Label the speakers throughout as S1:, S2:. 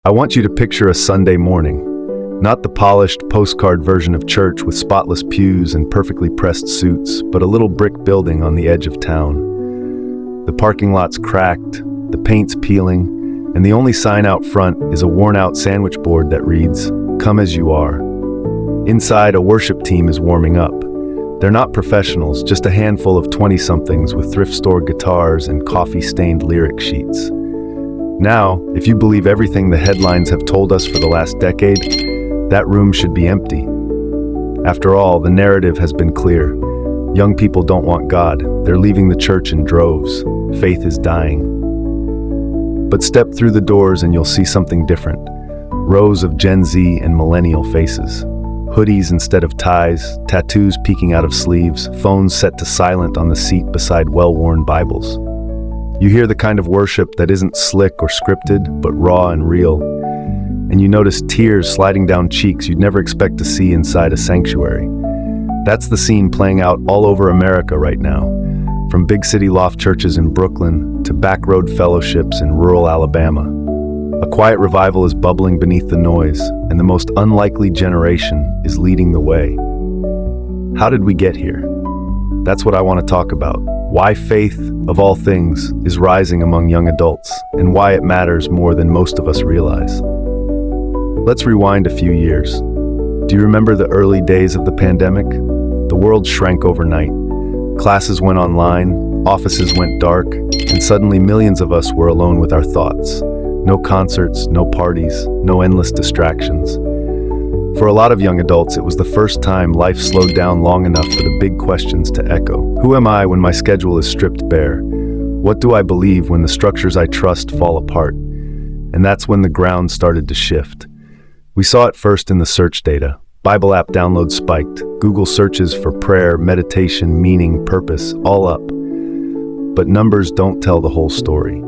S1: I want you to picture a Sunday morning, not the polished postcard version of church with spotless pews and perfectly pressed suits, but a little brick building on the edge of town. The parking lot's cracked, the paint's peeling, and the only sign out front is a worn-out sandwich board that reads, "Come as you are." Inside, a worship team is warming up. They're not professionals, just a handful of 20-somethings with thrift store guitars and coffee-stained lyric sheets. Now, if you believe everything the headlines have told us for the last decade, that room should be empty. After all, the narrative has been clear. Young people don't want God. They're leaving the church in droves. Faith is dying. But step through the doors and you'll see something different. Rows of Gen Z and millennial faces. Hoodies instead of ties, tattoos peeking out of sleeves, phones set to silent on the seat beside well-worn Bibles. You hear the kind of worship that isn't slick or scripted, but raw and real. And you notice tears sliding down cheeks you'd never expect to see inside a sanctuary. That's the scene playing out all over America right now, from big city loft churches in Brooklyn to backroad fellowships in rural Alabama. A quiet revival is bubbling beneath the noise, and the most unlikely generation is leading the way. How did we get here? That's what I want to talk about. Why faith, of all things, is rising among young adults, and why it matters more than most of us realize. Let's rewind a few years. Do you remember the early days of the pandemic? The world shrank overnight. Classes went online, offices went dark, and suddenly millions of us were alone with our thoughts. No concerts, no parties, no endless distractions. For a lot of young adults, it was the first time life slowed down long enough for the big questions to echo. Who am I when my schedule is stripped bare? What do I believe when the structures I trust fall apart? And that's when the ground started to shift. We saw it first in the search data. Bible app downloads spiked. Google searches for prayer, meditation, meaning, purpose, all up. But numbers don't tell the whole story.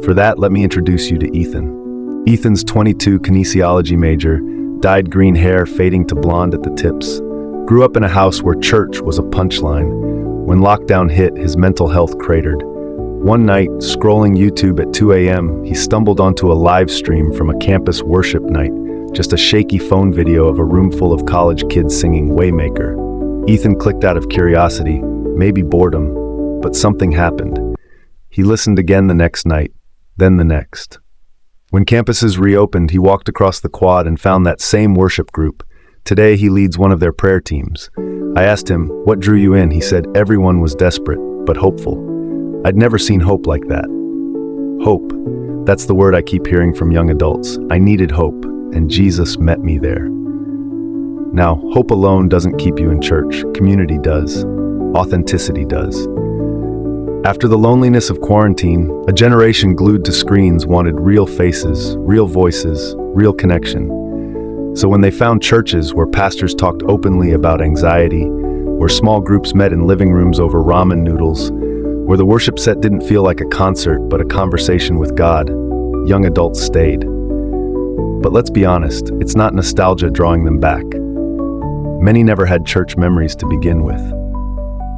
S1: For that, let me introduce you to Ethan. Ethan's 22 kinesiology major, dyed green hair fading to blonde at the tips. Grew up in a house where church was a punchline. When lockdown hit, his mental health cratered. One night, scrolling YouTube at 2 a.m., he stumbled onto a live stream from a campus worship night, just a shaky phone video of a room full of college kids singing Waymaker. Ethan clicked out of curiosity, maybe boredom, but something happened. He listened again the next night, then the next. When campuses reopened, he walked across the quad and found that same worship group. Today, he leads one of their prayer teams. I asked him, "What drew you in?" He said, "Everyone was desperate, but hopeful." I'd never seen hope like that. Hope. That's the word I keep hearing from young adults. I needed hope, and Jesus met me there. Now, hope alone doesn't keep you in church. Community does. Authenticity does. After the loneliness of quarantine, a generation glued to screens wanted real faces, real voices, real connection. So when they found churches where pastors talked openly about anxiety, where small groups met in living rooms over ramen noodles, where the worship set didn't feel like a concert but a conversation with God, young adults stayed. But let's be honest, it's not nostalgia drawing them back. Many never had church memories to begin with.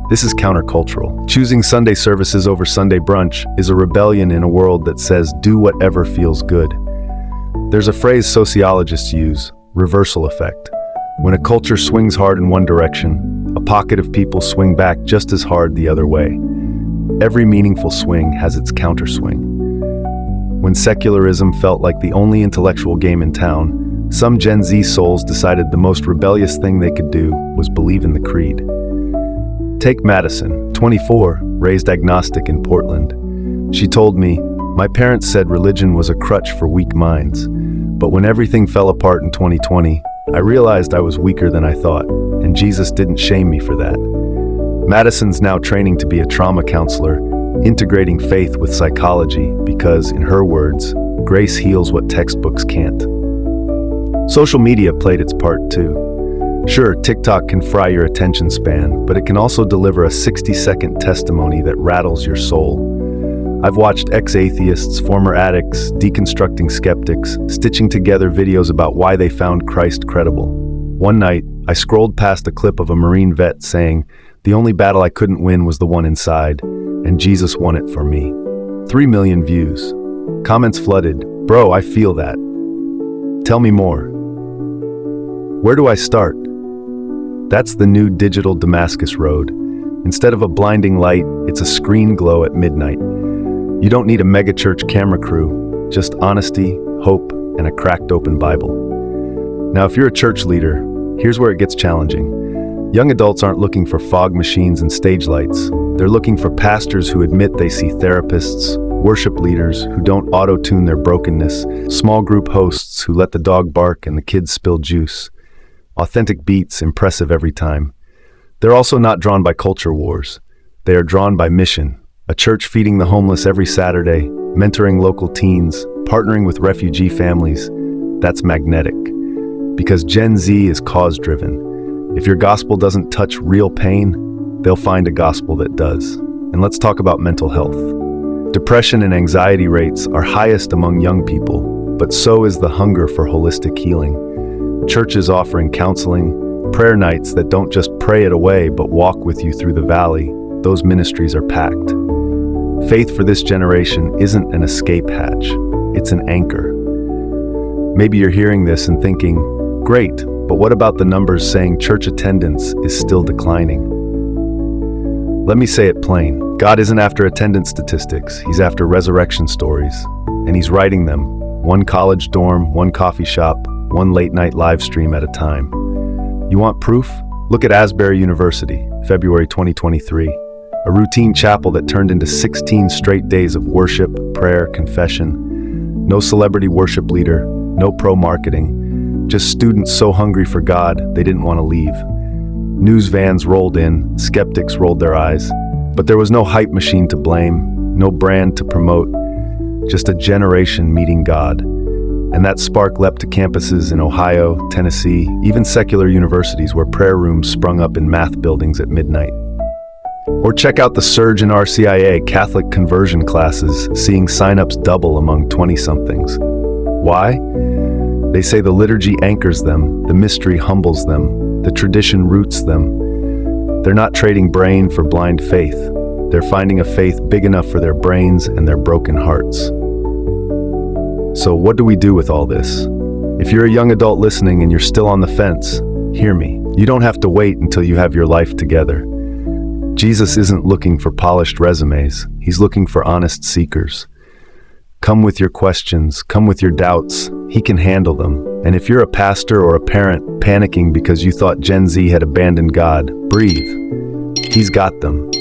S1: This is countercultural. Choosing Sunday services over Sunday brunch is a rebellion in a world that says, do whatever feels good. There's a phrase sociologists use, reversal effect. When a culture swings hard in one direction, a pocket of people swing back just as hard the other way. Every meaningful swing has its counterswing. When secularism felt like the only intellectual game in town, some Gen Z souls decided the most rebellious thing they could do was believe in the creed. Take Madison, 24, raised agnostic in Portland. She told me, "My parents said religion was a crutch for weak minds, but when everything fell apart in 2020, I realized I was weaker than I thought, and Jesus didn't shame me for that." Madison's now training to be a trauma counselor, integrating faith with psychology because, in her words, grace heals what textbooks can't. Social media played its part too. Sure, TikTok can fry your attention span, but it can also deliver a 60-second testimony that rattles your soul. I've watched ex-atheists, former addicts, deconstructing skeptics, stitching together videos about why they found Christ credible. One night, I scrolled past a clip of a Marine vet saying, "The only battle I couldn't win was the one inside, and Jesus won it for me." 3 million views. Comments flooded. "Bro, I feel that. Tell me more. Where do I start? That's the new digital Damascus Road. Instead of a blinding light, it's a screen glow at midnight. You don't need a megachurch camera crew, just honesty, hope, and a cracked open Bible. Now, if you're a church leader, here's where it gets challenging. Young adults aren't looking for fog machines and stage lights. They're looking for pastors who admit they see therapists, worship leaders who don't auto-tune their brokenness, small group hosts who let the dog bark and the kids spill juice. Authentic beats, impressive every time. They're also not drawn by culture wars. They are drawn by mission. A church feeding the homeless every Saturday, mentoring local teens, partnering with refugee families. That's magnetic. Because Gen Z is cause-driven. If your gospel doesn't touch real pain, they'll find a gospel that does. And let's talk about mental health. Depression and anxiety rates are highest among young people, but so is the hunger for holistic healing. Churches offering counseling, prayer nights that don't just pray it away but walk with you through the valley. Those ministries are packed. Faith for this generation isn't an escape hatch, it's an anchor. Maybe you're hearing this and thinking, great, but what about the numbers saying church attendance is still declining? Let me say it plain. God isn't after attendance statistics, He's after resurrection stories. And He's writing them, one college dorm, one coffee shop, one late-night live stream at a time. You want proof? Look at Asbury University, February 2023. A routine chapel that turned into 16 straight days of worship, prayer, confession. No celebrity worship leader, no pro-marketing. Just students so hungry for God, they didn't want to leave. News vans rolled in, skeptics rolled their eyes. But there was no hype machine to blame, no brand to promote. Just a generation meeting God. And that spark leapt to campuses in Ohio, Tennessee, even secular universities where prayer rooms sprung up in math buildings at midnight. Or check out the surge in RCIA Catholic conversion classes, seeing signups double among 20-somethings. Why? They say the liturgy anchors them, the mystery humbles them, the tradition roots them. They're not trading brain for blind faith. They're finding a faith big enough for their brains and their broken hearts. So what do we do with all this? If you're a young adult listening and you're still on the fence, hear me. You don't have to wait until you have your life together. Jesus isn't looking for polished resumes. He's looking for honest seekers. Come with your questions, come with your doubts. He can handle them. And if you're a pastor or a parent panicking because you thought Gen Z had abandoned God, breathe. He's got them.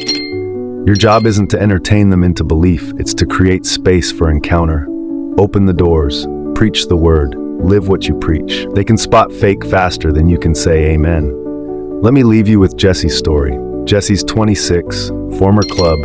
S1: Your job isn't to entertain them into belief, it's to create space for encounter. Open the doors, preach the word, live what you preach. They can spot fake faster than you can say amen. Let me leave you with Jessie's story. Jessie's 26, former club.